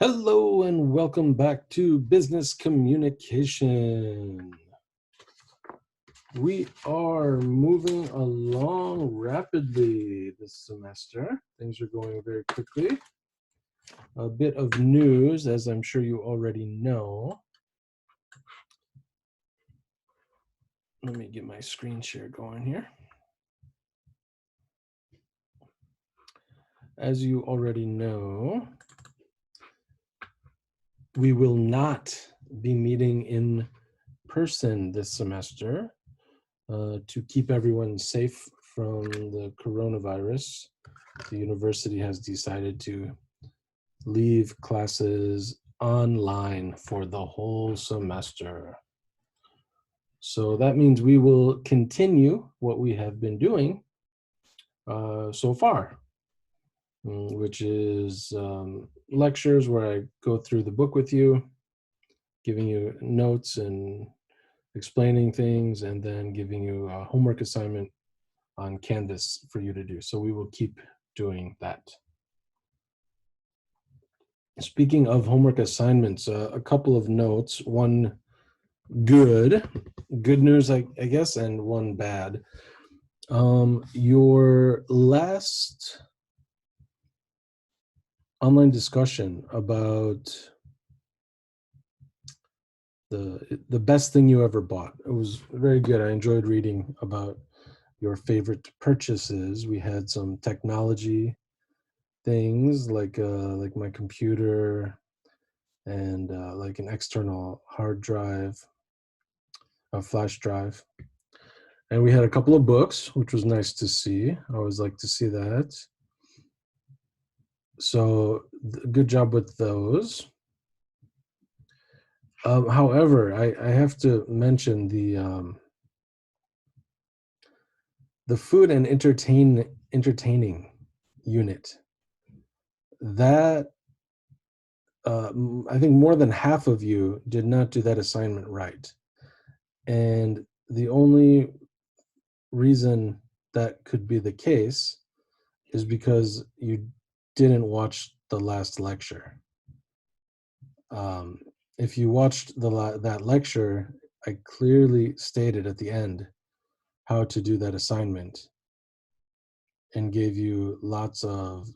Hello and welcome back to Business Communication. We are moving along rapidly this semester. Things are going very quickly. A bit of news, as I'm sure you already know. Let me get my screen share going here. As you already know, we will not be meeting in person this semester to keep everyone safe from the coronavirus. The university has decided to leave classes online for the whole semester. So that means we will continue what we have been doing so far, which is lectures where I go through the book with you, giving you notes and explaining things, and then giving you a homework assignment on Canvas for you to do. So we will keep doing that. Speaking of homework assignments, a couple of notes. One good news, I guess, and one bad. Your last online discussion about the best thing you ever bought. It was very good. I enjoyed reading about your favorite purchases. We had some technology things like my computer and like an external hard drive, a flash drive. And we had a couple of books, which was nice to see. I always like to see that. So good job with those. However, I have to mention the food and entertaining unit. That I think more than half of you did not do that assignment right. And the only reason that could be the case is because you didn't watch the last lecture. If you watched that lecture, I clearly stated at the end how to do that assignment and gave you lots of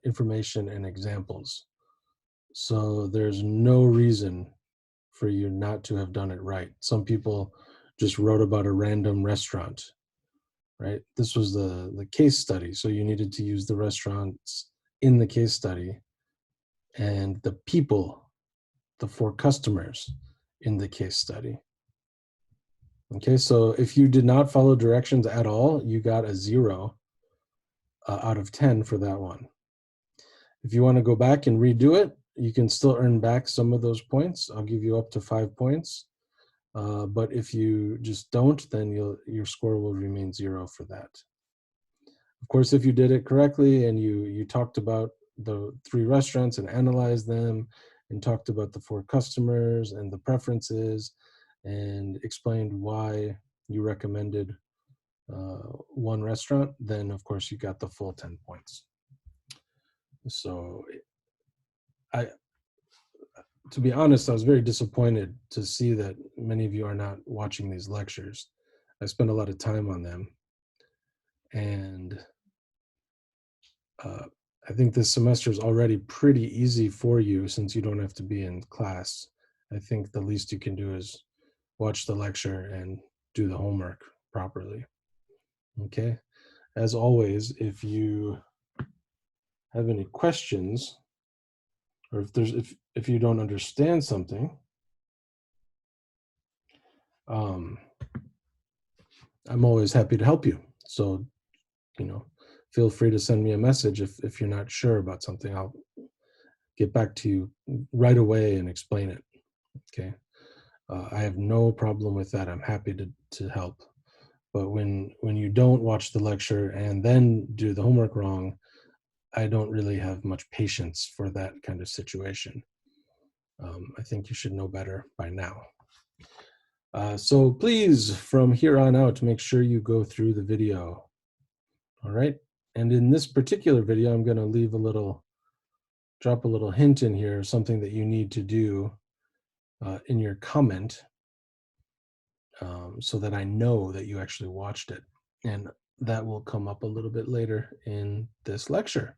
information and examples. So there's no reason for you not to have done it right. Some people just wrote about a random restaurant, right? This was the case study. So you needed to use the restaurants in the case study and the people, the 4 customers in the case study. Okay, so if you did not follow directions at all, you got a 0 out of 10 for that one. If you want to go back and redo it, you can still earn back some of those points. I'll give you up to 5 points. But if you just don't, then your score will remain 0 for that. Of course, if you did it correctly and you talked about the 3 restaurants and analyzed them and talked about the 4 customers and the preferences and explained why you recommended one restaurant, then of course you got the full 10 points. So to be honest, I was very disappointed to see that many of you are not watching these lectures. I spent a lot of time on them. And I think this semester is already pretty easy for you since you don't have to be in class. I think the least you can do is watch the lecture and do the homework properly. Okay. As always, if you have any questions, or if you don't understand something, I'm always happy to help you. So, feel free to send me a message if you're not sure about something. I'll get back to you right away and explain it. Okay. I have no problem with that. I'm happy to help. But when you don't watch the lecture and then do the homework wrong, I don't really have much patience for that kind of situation. I think you should know better by now. So please, from here on out, make sure you go through the video. All right. And in this particular video, I'm going to leave a little drop a little hint in here, something that you need to do in your comment, so that I know that you actually watched it. And that will come up a little bit later in this lecture.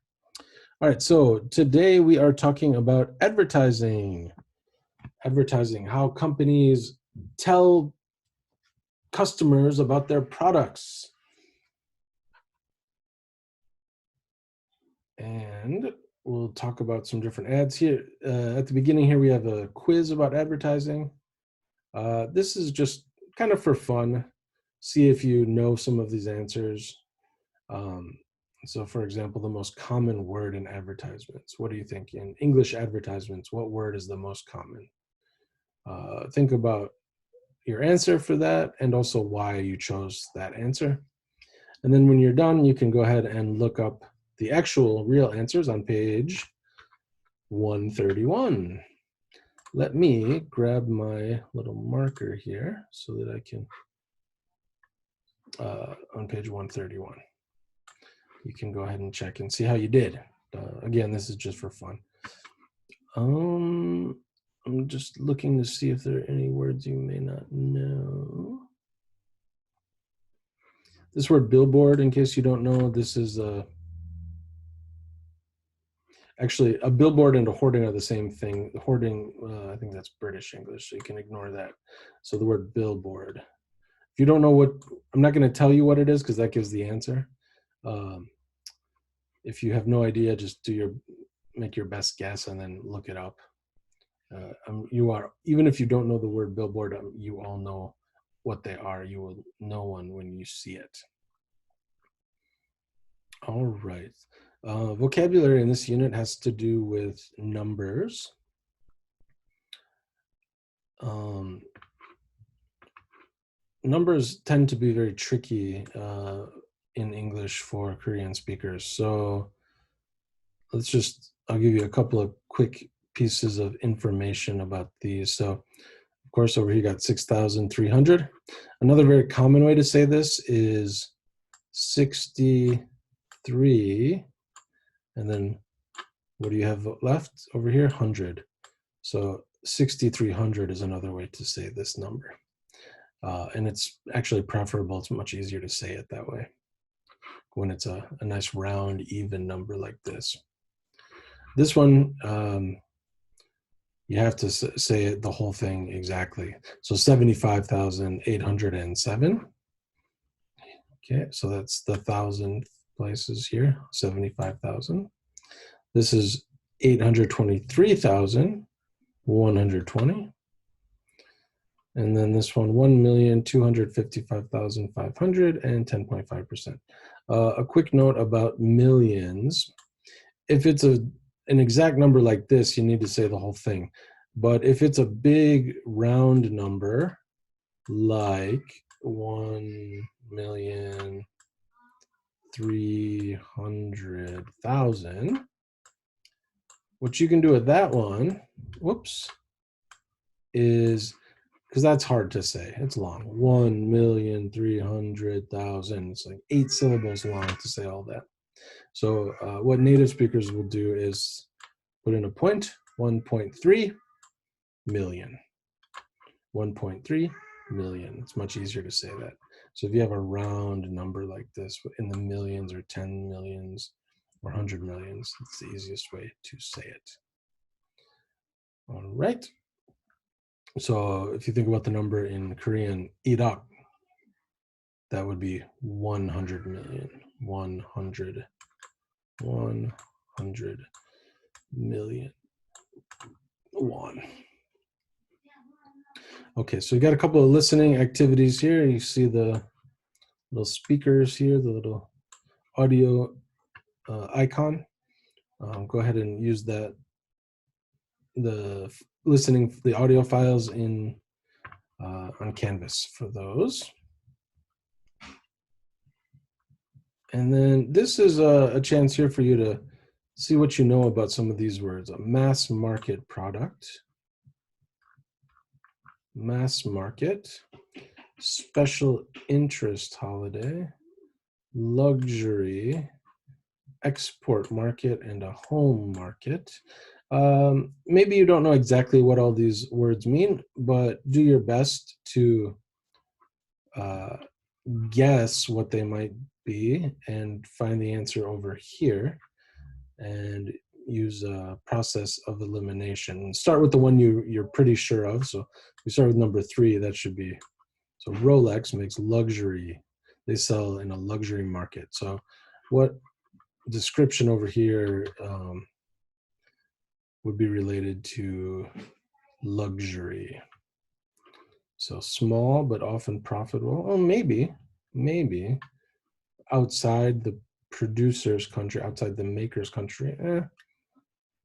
All right, so today we are talking about advertising. Advertising, how companies tell customers about their products. And we'll talk about some different ads here. At the beginning here, we have a quiz about advertising. This is just kind of for fun. See if you know some of these answers. So for example, the most common word in advertisements. What do you think? In English advertisements, what word is the most common? Think about your answer for that and also why you chose that answer. And then when you're done, you can go ahead and look up the actual real answers on page 131. Let me grab my little marker here so that I can, on page 131. You can go ahead and check and see how you did. Again, this is just for fun. I'm just looking to see if there are any words you may not know. This word billboard, in case you don't know, this is actually a billboard and a hoarding are the same thing. Hoarding, I think that's British English, so you can ignore that. So the word billboard. If you don't know what, I'm not going to tell you what it is because that gives the answer. If you have no idea, just make your best guess and then look it up. Even if you don't know the word billboard, you all know what they are. You will know one when you see it. All right. Vocabulary in this unit has to do with numbers. Numbers tend to be very tricky in English for Korean speakers. So I'll give you a couple of quick pieces of information about these. So of course, over here you got 6,300. Another very common way to say this is 63. And then what do you have left over here? 100. So 6,300 is another way to say this number. And it's actually preferable. It's much easier to say it that way when it's a nice round, even number like this. This one, you have to say it, the whole thing exactly. So 75,807. Okay, so that's the 1,000 places here, 75,000. This is 823,120. And then this one, 1,255,500 and 10.5%. A quick note about millions. If it's an exact number like this, you need to say the whole thing. But if it's a big round number, like 1,300,000, what you can do with that one, is, because that's hard to say. It's long. 1,300,000. It's like 8 syllables long to say all that. So what native speakers will do is put in a point, 1.3 million. 1.3 million. It's much easier to say that. So if you have a round number like this in the millions or 10 millions or 100 millions, it's the easiest way to say it. All right. So if you think about the number in Korean, irak, that would be 100 million. 100 million won. Okay, so you got a couple of listening activities here. You see the little speakers here, the little audio icon. Go ahead and use that, the audio files on Canvas for those. And then this is a chance here for you to see what you know about some of these words. A mass market product, mass market, special interest holiday, luxury, export market and a home market. Maybe you don't know exactly what all these words mean, but do your best to guess what they might be and find the answer over here and use a process of elimination. Start with the one you're pretty sure of. So we start with number 3. That should be, so Rolex makes luxury. They sell in a luxury market. So what description over here would be related to luxury? So small but often profitable. Oh, maybe outside the producer's country, outside the maker's country.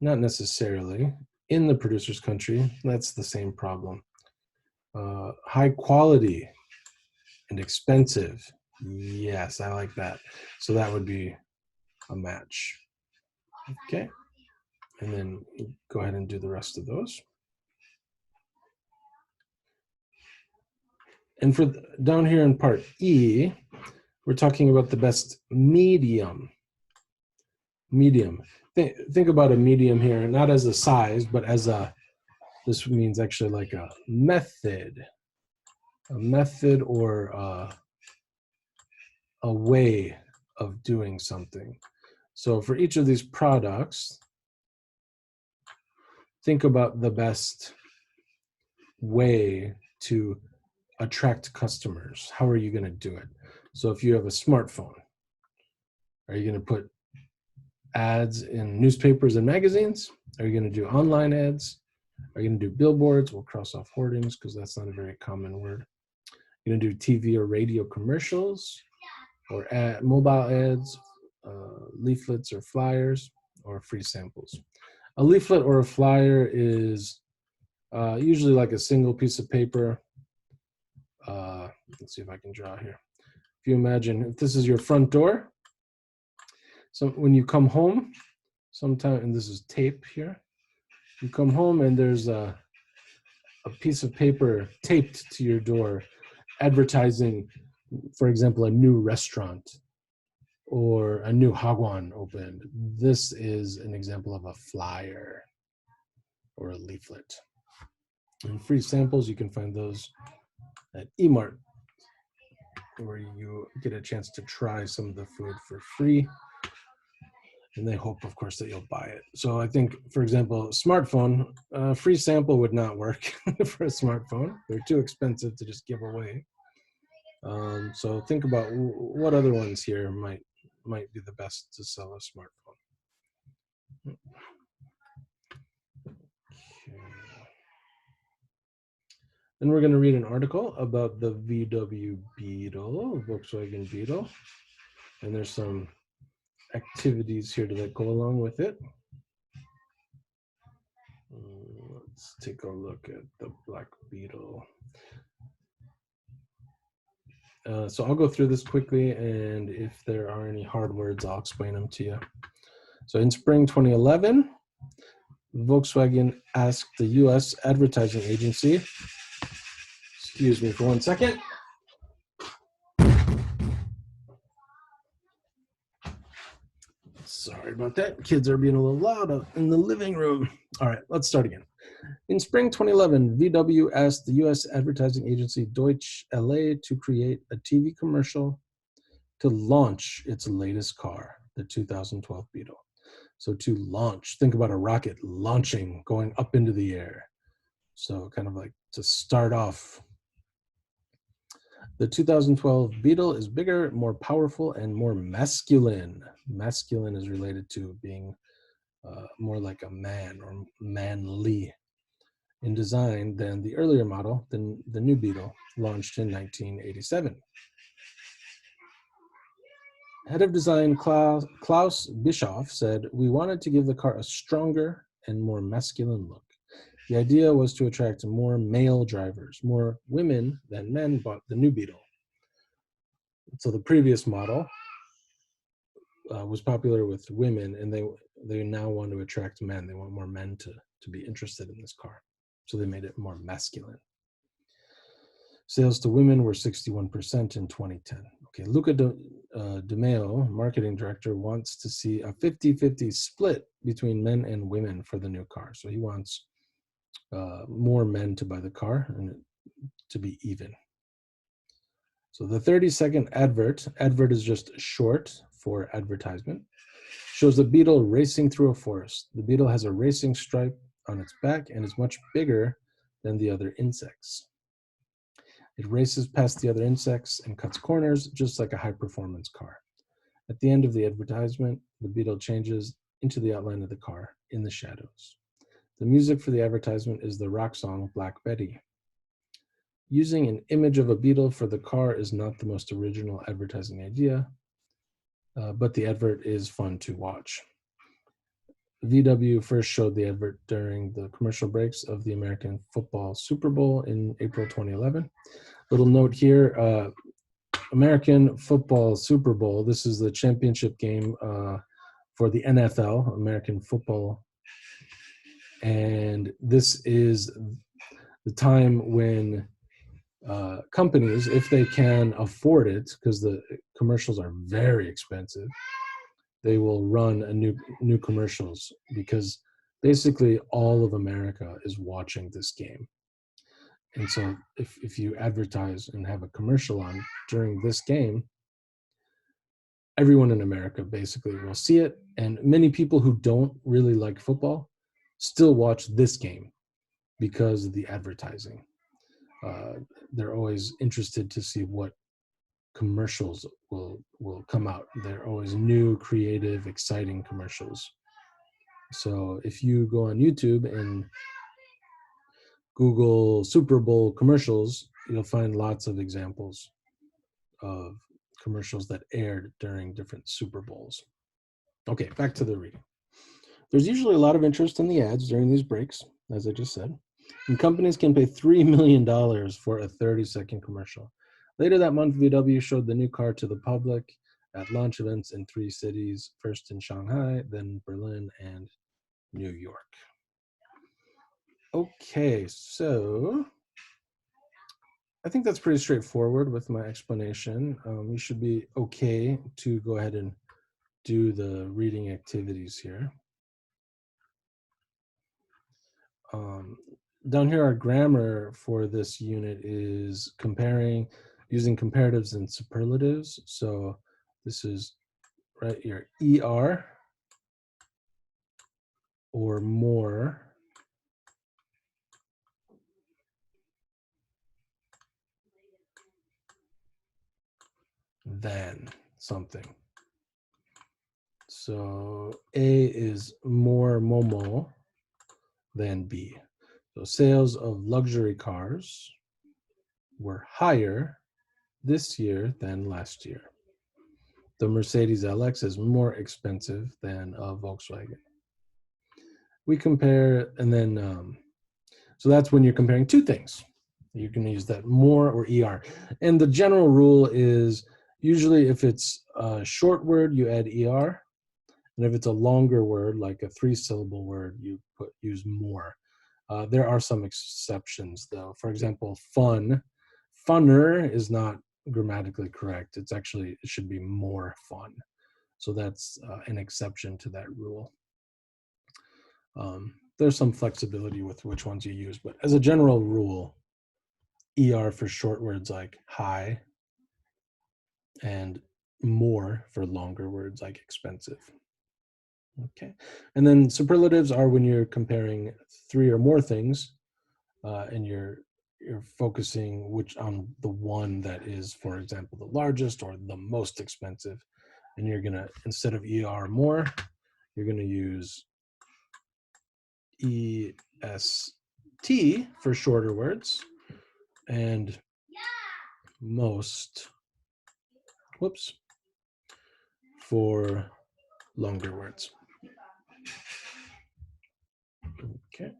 Not necessarily. In the producer's country, that's the same problem. High quality and expensive. Yes, I like that. So that would be a match. Okay. And then go ahead and do the rest of those. And for down here in part E, we're talking about the best medium. Medium. Think about a medium here, not as a size, but as a, this means actually like a method or a way of doing something. So for each of these products, think about the best way to attract customers. How are you going to do it? So if you have a smartphone, are you going to put ads in newspapers and magazines? Are you going to do online ads? Are you going to do billboards? We'll cross off hoardings because that's not a very common word. You're going to do TV or radio commercials, or mobile ads, leaflets or flyers, or free samples. A leaflet or a flyer is usually like a single piece of paper. Let's see if I can draw here. If you imagine, if this is your front door, so when you come home, sometime, and this is tape here, you come home and there's a piece of paper taped to your door advertising, for example, a new restaurant or a new hagwon opened. This is an example of a flyer or a leaflet. And free samples, you can find those at eMart, where you get a chance to try some of the food for free. And they hope, of course, that you'll buy it. So I think, for example, smartphone, free sample would not work for a smartphone. They're too expensive to just give away. So think about what other ones here might be the best to sell a smartphone. Okay. Then we're going to read an article about the VW Beetle, Volkswagen Beetle. And there's some activities here that go along with it. Let's take a look at the Black Beetle. So I'll go through this quickly, and if there are any hard words, I'll explain them to you. So in spring 2011, Volkswagen asked the US advertising agency, excuse me for 1 second. Sorry about that. Kids are being a little loud in the living room. All right, let's start again. In spring 2011, VW asked the US advertising agency Deutsche LA to create a TV commercial to launch its latest car, the 2012 Beetle. So to launch, think about a rocket launching, going up into the air. So kind of like to start off. The 2012 Beetle is bigger, more powerful, and more masculine. Masculine is related to being more like a man or manly in design than the earlier model, than the new Beetle, launched in 1987. Head of design Klaus Bischoff said, "We wanted to give the car a stronger and more masculine look. The idea was to attract more male drivers. More women than men bought the new Beetle." So the previous model was popular with women, and they now want to attract men. They want more men to be interested in this car. So they made it more masculine. Sales to women were 61% in 2010. Okay, Luca De Meo, marketing director, wants to see a 50-50 split between men and women for the new car. So he wants more men to buy the car and to be even. So the 30-second advert is just short for advertisement, shows a beetle racing through a forest. The beetle has a racing stripe on its back and is much bigger than the other insects. It races past the other insects and cuts corners just like a high-performance car. At the end of the advertisement, the beetle changes into the outline of the car in the shadows. The music for the advertisement is the rock song Black Betty. Using an image of a beetle for the car is not the most original advertising idea, but the advert is fun to watch. VW first showed the advert during the commercial breaks of the American football Super Bowl in April 2011. Little note here, American football Super Bowl, this is the championship game for the NFL, American football. And this is the time when companies, if they can afford it, because the commercials are very expensive, they will run a new commercials, because basically all of America is watching this game. And so if you advertise and have a commercial on during this game, everyone in America basically will see it. And many people who don't really like football still watch this game because of the advertising. They're always interested to see what commercials will come out. They're always new, creative, exciting commercials. So if you go on YouTube and Google Super Bowl commercials, you'll find lots of examples of commercials that aired during different Super Bowls. Okay, back to the reading. There's usually a lot of interest in the ads during these breaks, as I just said, and companies can pay $3 million for a 30-second commercial. Later that month, VW showed the new car to the public at launch events in 3 cities, first in Shanghai, then Berlin, and New York. Okay, so I think that's pretty straightforward with my explanation. You should be okay to go ahead and do the reading activities here. Down here, our grammar for this unit is using comparatives and superlatives. So this is right here, ER or more than something. So A is more Momo than B. So sales of luxury cars were higher this year than last year. The Mercedes LX is more expensive than a Volkswagen. We compare, and then, so that's when you're comparing two things. You can use that more or ER. And the general rule is usually if it's a short word, you add ER. And if it's a longer word, like a 3-syllable word, you use more. There are some exceptions, though. For example, funner is not grammatically correct. It should be more fun. So that's an exception to that rule. There's some flexibility with which ones you use, but as a general rule, ER for short words like high and more for longer words like expensive. Okay, and then superlatives are when you're comparing 3 or more things, and you're focusing on the one that is, for example, the largest or the most expensive, and you're gonna, instead of ER more, you're gonna use EST for shorter words and most, for longer words. Okay.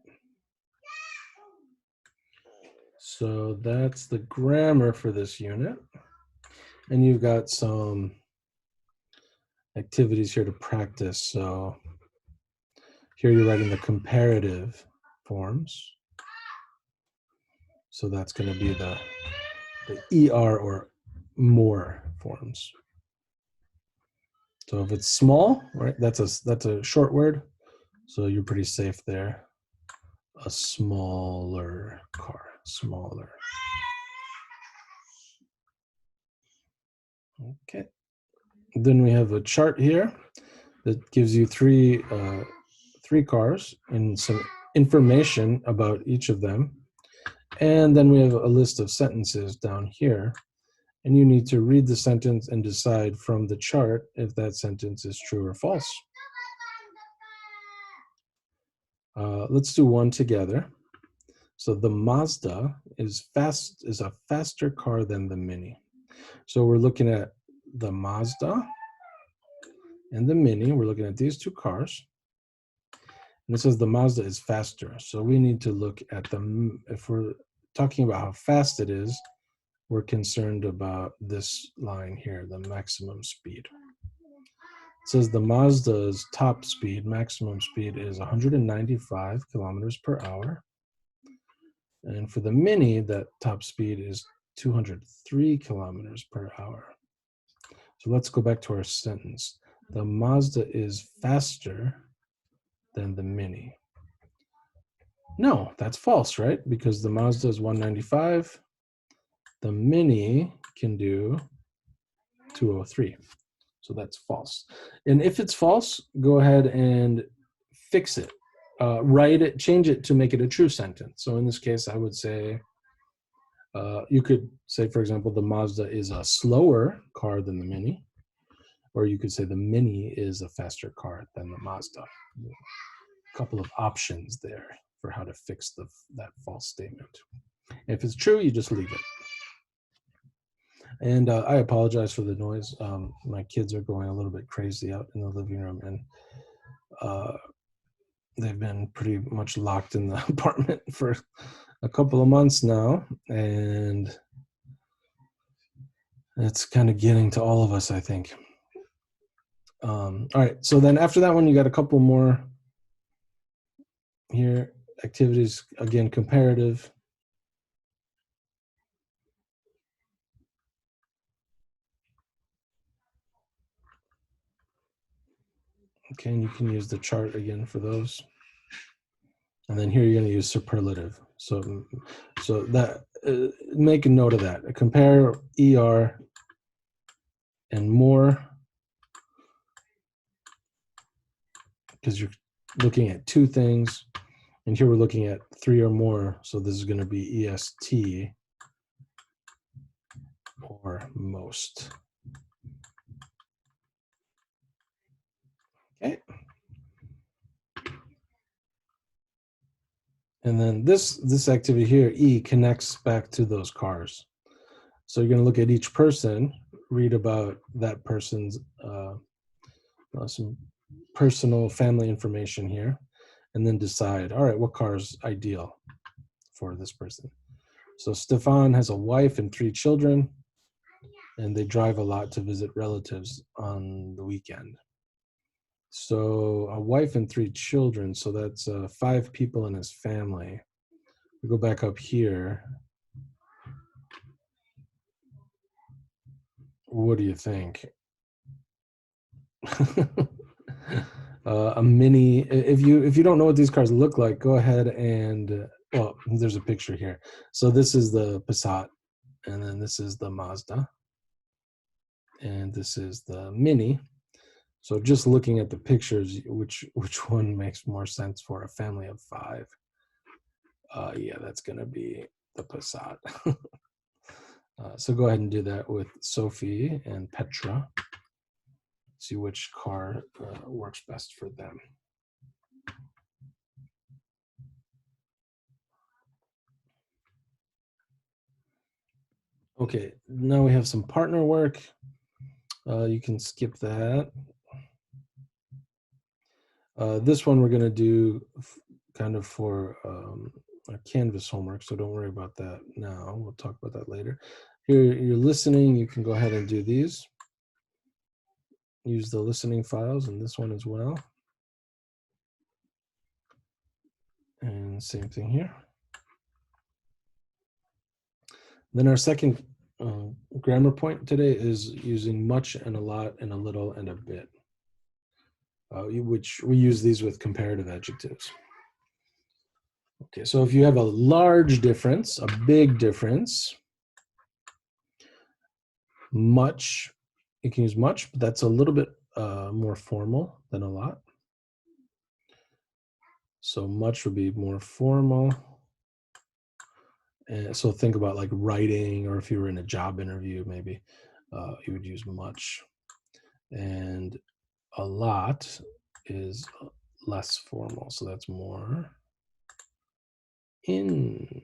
So that's the grammar for this unit. And you've got some activities here to practice. So here you're writing the comparative forms. So that's going to be the the ER or more forms. So if it's small, right, that's a short word. So you're pretty safe there. A smaller car, smaller. Okay. Then we have a chart here that gives you three cars and some information about each of them. And then we have a list of sentences down here. And you need to read the sentence and decide from the chart if that sentence is true or false. Let's do one together. So the Mazda is a faster car than the Mini. So we're looking at the Mazda and the Mini. We're looking at these two cars. And it says the Mazda is faster. So we need to look at if we're talking about how fast it is, we're concerned about this line here, the maximum speed. It says the Mazda's top speed, maximum speed is 195 kilometers per hour. And for the Mini, that top speed is 203 kilometers per hour. So let's go back to our sentence. The Mazda is faster than the Mini. No, that's false, right? Because the Mazda is 195. The Mini can do 203. So that's false. And if it's false, go ahead and fix it. Write it, change it to make it a true sentence. So in this case, I would say, you could say, for example, the Mazda is a slower car than the Mini. Or you could say the Mini is a faster car than the Mazda. A couple of options there for how to fix that false statement. If it's true, you just leave it. And I apologize for the noise. My kids are going a little bit crazy out in the living room, and they've been pretty much locked in the apartment for a couple of months now, and it's kind of getting to all of us, I think. All right, so then after that one, you got a couple more here. Activities, again, comparative. Okay, and you can use the chart again for those. And then here you're going to use superlative. So that make a note of that. Compare ER and more, because you're looking at two things. And here we're looking at three or more. So this is going to be EST or most. Okay. And then this activity here, E, connects back to those cars. So you're going to look at each person, read about that person's some personal family information here, and then decide, all right, what car is ideal for this person. So Stefan has a wife and 3 children, and they drive a lot to visit relatives on the weekend. So a wife and 3 children, so that's 5 people in his family. We go back up here. What do you think? A Mini. If you don't know what these cars look like, go ahead and well, there's a picture here. So this is the Passat, and then this is the Mazda, and this is the Mini. So just looking at the pictures, which one makes more sense for a family of 5? Yeah, that's going to be the Passat. So go ahead and do that with Sophie and Petra. See which car works best for them. Okay, now we have some partner work. You can skip that. This one we're going to do kind of for our Canvas homework, so don't worry about that now. We'll talk about that later. Here, you're listening. You can go ahead and do these. Use the listening files and this one as well. And same thing here. Then our second grammar point today is using much and a lot and a little and a bit, which we use these with comparative adjectives. Okay, so if you have a large difference, a big difference, much, you can use much, but that's a little bit more formal than a lot. So much would be more formal. And so think about like writing, or if you were in a job interview, maybe you would use much. And a lot is less formal, so that's more informal.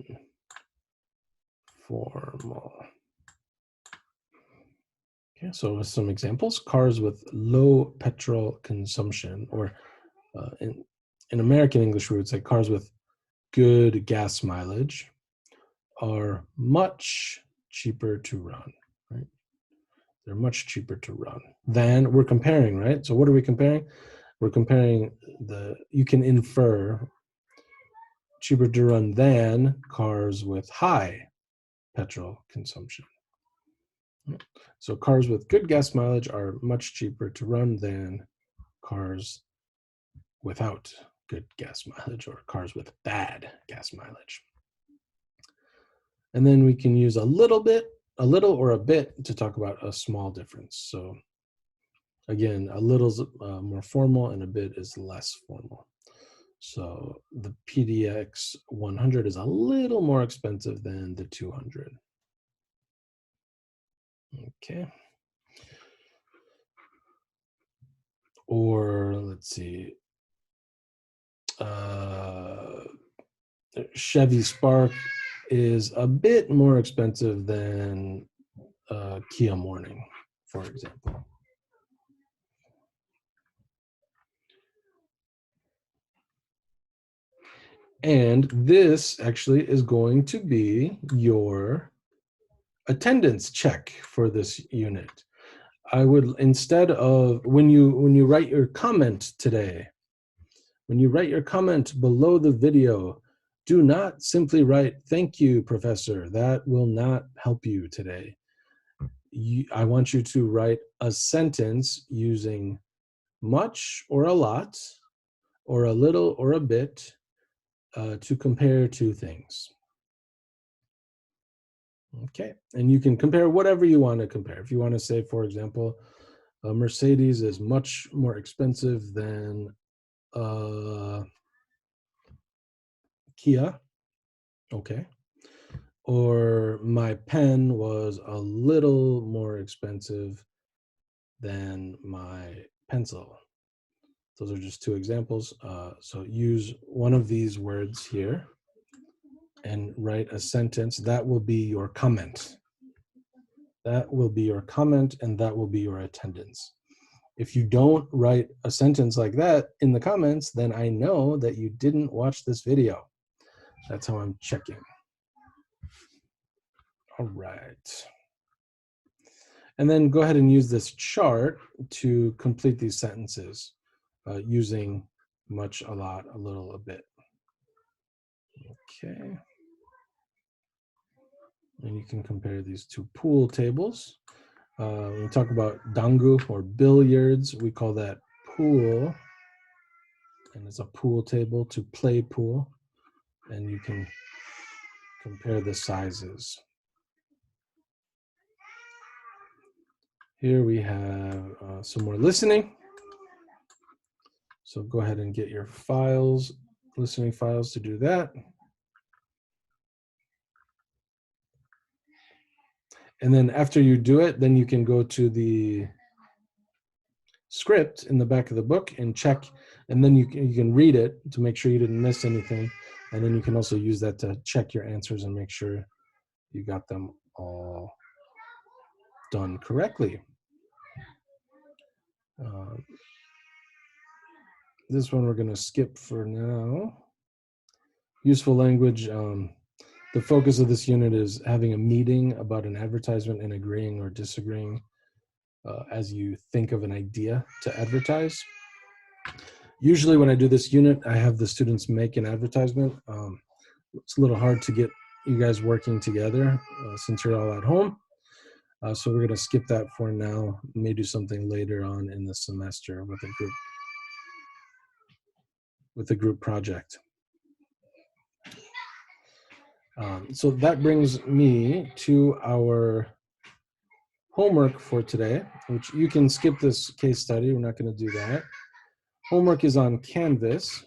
Okay, so with some examples, cars with low petrol consumption, or in American English, we would say cars with good gas mileage are much cheaper to run, right? They're much cheaper to run than, we're comparing, right? So what are we comparing? We're comparing you can infer cheaper to run than cars with high petrol consumption. So cars with good gas mileage are much cheaper to run than cars without good gas mileage, or cars with bad gas mileage. And then we can use a little or a bit to talk about a small difference. So again, a little is more formal and a bit is less formal. So the PDX 100 is a little more expensive than the 200. Okay. Or let's see, Chevy Spark is a bit more expensive than Kia Morning, for example. And this actually is going to be your attendance check for this unit. I would, instead of when you write your comment today, when you write your comment below the video, do not simply write "Thank you, Professor." That will not help you today. I want you to write a sentence using much or a lot, or a little or a bit, to compare two things. Okay, and you can compare whatever you want to compare. If you want to say, for example, a Mercedes is much more expensive than Kia, okay. Or my pen was a little more expensive than my pencil. Those are just two examples. So use one of these words here and write a sentence. That will be your comment. That will be your comment, and that will be your attendance. If you don't write a sentence like that in the comments, then I know that you didn't watch this video. That's how I'm checking. All right. And then go ahead and use this chart to complete these sentences using much, a lot, a little, a bit. Okay. And you can compare these two pool tables. When we talk about dangu or billiards, we call that pool. And it's a pool table to play pool. And you can compare the sizes. Here we have some more listening. So go ahead and get your files, listening files, to do that. And then after you do it, then you can go to the script in the back of the book and check, and then you can read it to make sure you didn't miss anything. And then you can also use that to check your answers and make sure you got them all done correctly. This one we're going to skip for now. Useful language. The focus of this unit is having a meeting about an advertisement and agreeing or disagreeing as you think of an idea to advertise. Usually when I do this unit, I have the students make an advertisement. It's a little hard to get you guys working together since you're all at home. So we're going to skip that for now. May do something later on in the semester with a group project. So that brings me to our homework for today, which you can skip this case study. We're not going to do that. Homework is on Canvas.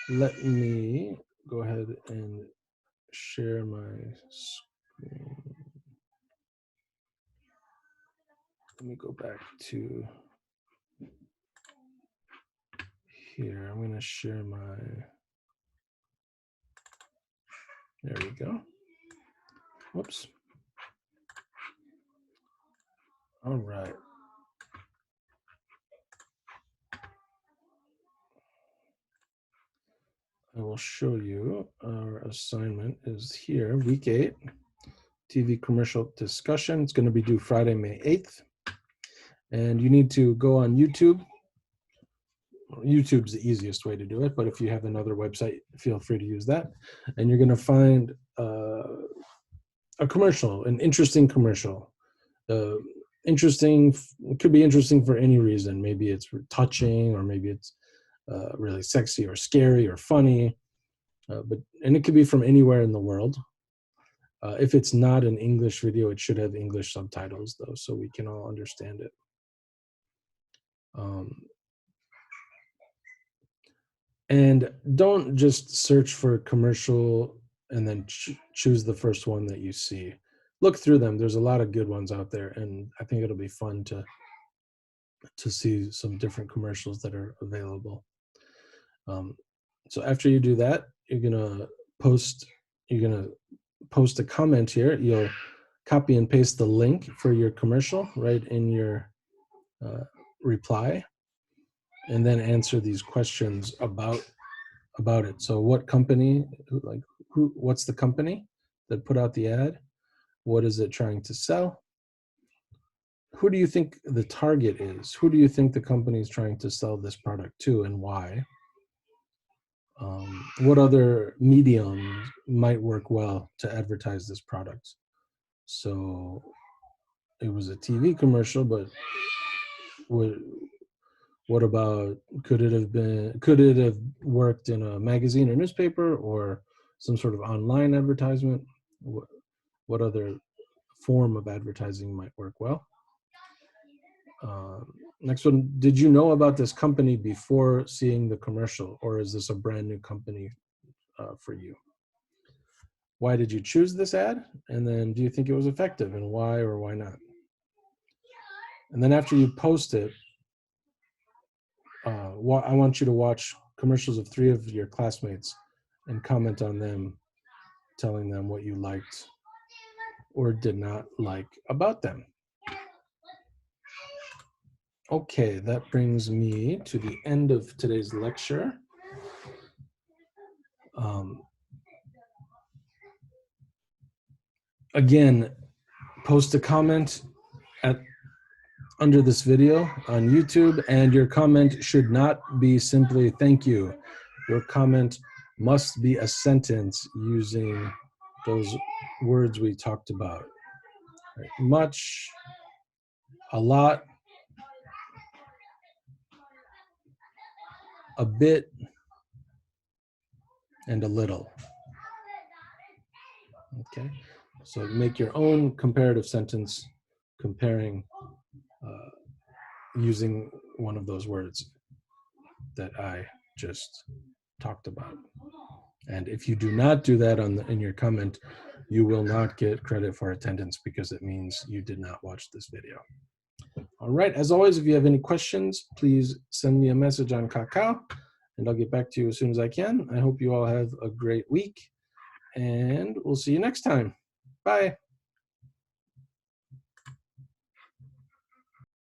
Let me go ahead and share my screen. Let me go back to here. I'm going to share my, there we go. Whoops. All right. I will show you our assignment is here, week 8, TV commercial discussion. It's going to be due Friday, May 8th. And you need to go on YouTube. YouTube's the easiest way to do it, but if you have another website, feel free to use that. And you're going to find a commercial, an interesting commercial. Interesting, it could be interesting for any reason. Maybe it's touching, or maybe it's really sexy or scary or funny. And it could be from anywhere in the world. If it's not an English video, it should have English subtitles, though, so we can all understand it. And don't just search for commercial and then choose the first one that you see. Look through them. There's a lot of good ones out there, and I think it'll be fun to see some different commercials that are available. So after you do that, you're gonna post a comment here. You'll copy and paste the link for your commercial right in your reply, and then answer these questions about it. So what company, what's the company that put out the ad? What is it trying to sell? Who do you think the target is? Who do you think the company is trying to sell this product to, and why? What other mediums might work well to advertise this product? So it was a TV commercial, but what about, could it have worked in a magazine or newspaper, or some sort of online advertisement? What other form of advertising might work well? Next one, did you know about this company before seeing the commercial, or is this a brand new company for you? Why did you choose this ad? And then, do you think it was effective, and why or why not? And then after you post it, I want you to watch commercials of 3 of your classmates and comment on them, telling them what you liked or did not like about them. Okay, that brings me to the end of today's lecture. Again, post a comment under this video on YouTube, and your comment should not be simply "thank you." Your comment must be a sentence using those words we talked about. Right. Much, a lot, a bit, and a little. Okay, so make your own comparative sentence comparing using one of those words that I just talked about. And if you do not do that in your comment, you will not get credit for attendance, because it means you did not watch this video. All right, as always, if you have any questions, please send me a message on Kakao, and I'll get back to you as soon as I can. I hope you all have a great week, and we'll see you next time. Bye.